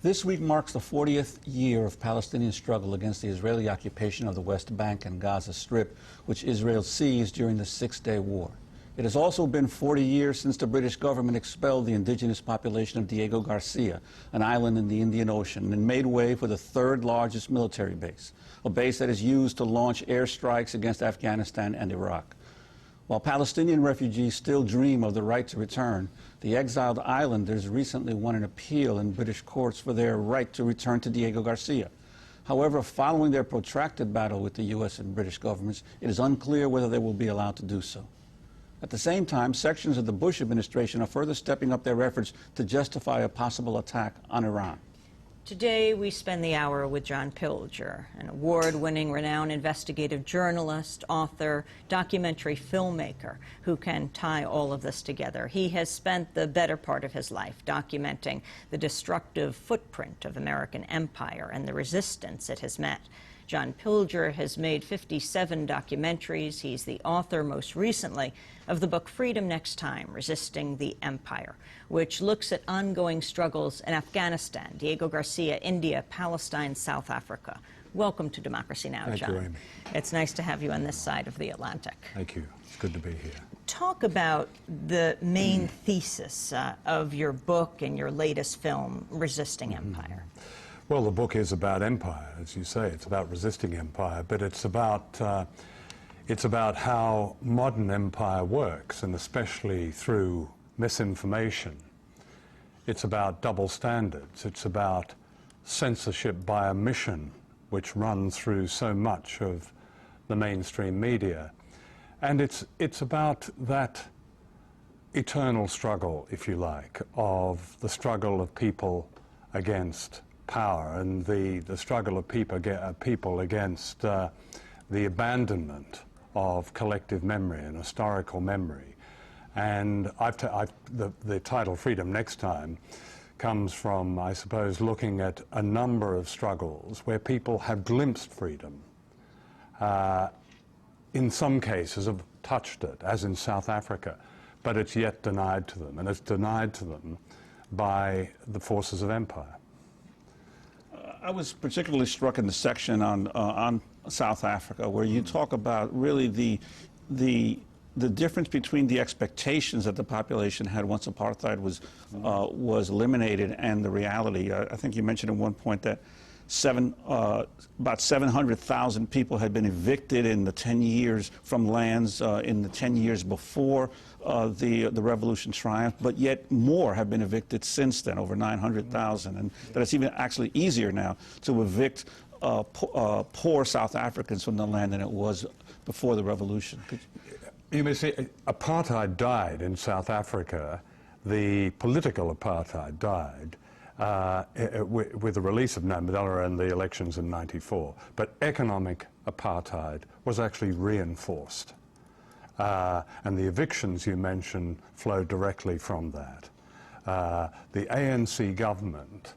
This week marks the 40th year of Palestinian struggle against the Israeli occupation of the West Bank and Gaza Strip, which Israel seized during the Six-Day War. It has also been 40 years since the British government expelled the indigenous population of Diego Garcia, an island in the Indian Ocean, and made way for the third largest military base, a base that is used to launch airstrikes against Afghanistan and Iraq. While Palestinian refugees still dream of the right to return, the exiled islanders recently won an appeal in British courts for their right to return to Diego Garcia. However, following their protracted battle with the U.S. and British governments, it is unclear whether they will be allowed to do so. At the same time, sections of the Bush administration are further stepping up their efforts to justify a possible attack on Iran. Today, we spend the hour with John Pilger, an award-winning, renowned investigative journalist, author, documentary filmmaker, who can tie all of this together. He has spent the better part of his life documenting the destructive footprint of American empire and the resistance it has met. John Pilger has made 57 documentaries. He's the author, most recently, of the book Freedom Next Time, Resisting the Empire, which looks at ongoing struggles in Afghanistan, Diego Garcia, India, Palestine, South Africa. Welcome to Democracy Now!, John. Thank you, Amy. It's nice to have you on this side of the Atlantic. Thank you. It's good to be here. Talk about the main thesis of your book and your latest film, Resisting Empire. Well, the book is about empire, as you say. It's about resisting empire, but it's about how modern empire works, and especially through misinformation. It's about double standards. It's about censorship by omission, which runs through so much of the mainstream media. And it's about that eternal struggle, if you like, of the struggle of people against power, and the struggle of people against the abandonment of collective memory and historical memory. And the title Freedom Next Time comes from, I suppose, looking at a number of struggles where people have glimpsed freedom. In some cases have touched it, as in South Africa, but it's yet denied to them, and it's denied to them by the forces of empire. I was particularly struck in the section on South Africa, where you talk about really the difference between the expectations that the population had once apartheid was eliminated and the reality. I think you mentioned at one point that about 700,000 people had been evicted in the 10 years from lands in the 10 years before the revolution triumphed, but yet more have been evicted since then, over 900,000, and that it's even actually easier now to evict poor South Africans from the land than it was before the revolution. You may say apartheid died in South Africa. The political apartheid died with the release of Mandela and the elections in '94. But economic apartheid was actually reinforced. And the evictions you mentioned flow directly from that. The ANC government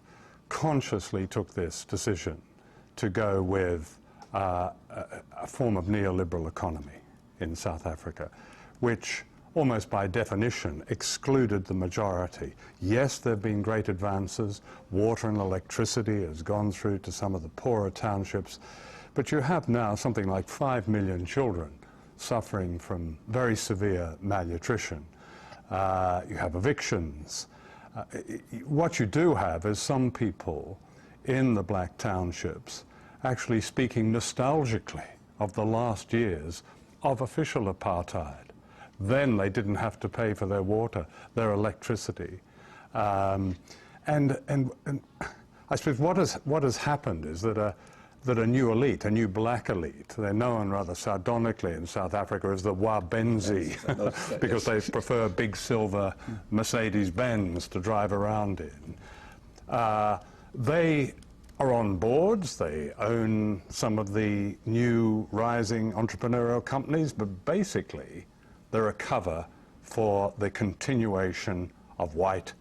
consciously took this decision to go with a form of neoliberal economy in South Africa, which almost by definition excluded the majority. Yes, there have been great advances. Water and electricity has gone through to some of the poorer townships, but you have now something like 5 million children suffering from very severe malnutrition. You have evictions. What you do have is some people in the black townships actually speaking nostalgically of the last years of official apartheid. Then they didn't have to pay for their water, their electricity. And I suppose what has happened is that a new elite, a new black elite, they're known rather sardonically in South Africa as the Wabenzi, because they prefer big silver Mercedes-Benz to drive around in. They are on boards, they own some of the new rising entrepreneurial companies, but basically they're a cover for the continuation of white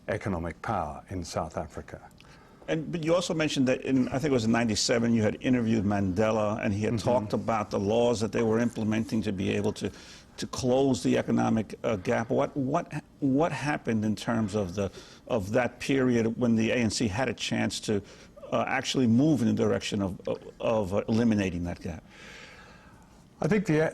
economic power in South Africa. But you also mentioned that I think it was in '97, you had interviewed Mandela, and he had talked about the laws that they were implementing to be able to to close the economic gap? What happened in terms of that period when the ANC had a chance to actually move in the direction of eliminating that gap? I think the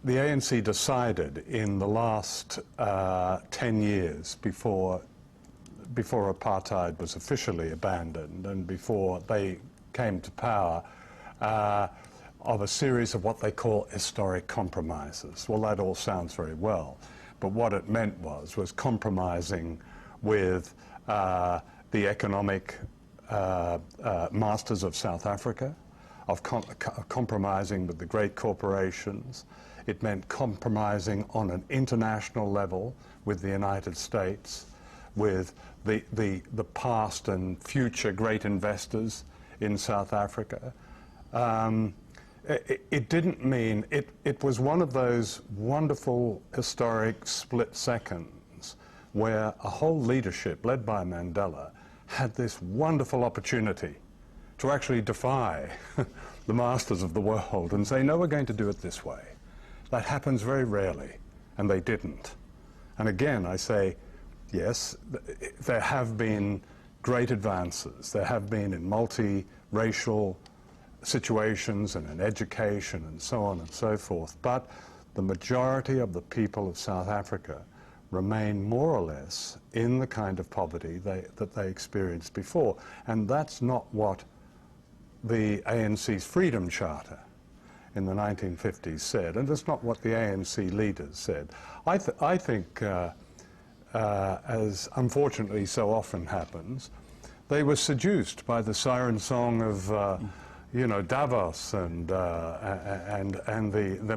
ANC decided in the last 10 years before apartheid was officially abandoned and before they came to power, of a series of what they call historic compromises. Well, that all sounds very well, but what it meant was compromising with the economic masters of South Africa, of compromising with the great corporations. It meant compromising on an international level with the United States, with the past and future great investors in South Africa. It didn't mean, it was one of those wonderful historic split seconds where a whole leadership led by Mandela had this wonderful opportunity to actually defy the masters of the world and say, no, we're going to do it this way. That happens very rarely, and they didn't. And again, I say, yes, there have been great advances. There have been in multi-racial situations and in education and so on and so forth. But the majority of the people of South Africa remain more or less in the kind of poverty that they experienced before. And that's not what the ANC's Freedom Charter in the 1950s said, and it's not what the ANC leaders said. I think, as unfortunately so often happens, they were seduced by the siren song of you know, Davos and the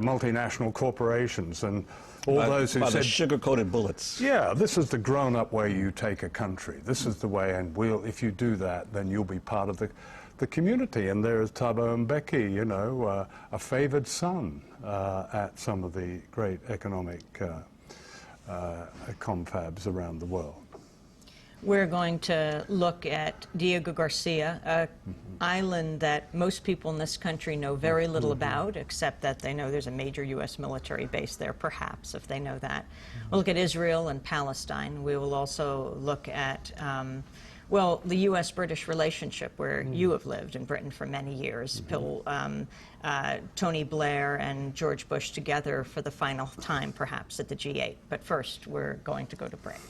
multinational corporations and all those who said... said... the sugar-coated bullets. Yeah, this is the grown-up way you take a country. This is the way, and if you do that, then you'll be part of the community. And there is Thabo Mbeki, you know, a favoured son at some of the great economic confabs around the world. We're going to look at Diego Garcia, an island that most people in this country know very little about, except that they know there's a major U.S. military base there, perhaps, if they know that. We'll look at Israel and Palestine. We will also look at, well, the U.S.-British relationship, where you have lived in Britain for many years. Tony Blair and George Bush together for the final time, perhaps, at the G8. But first, we're going to go to break.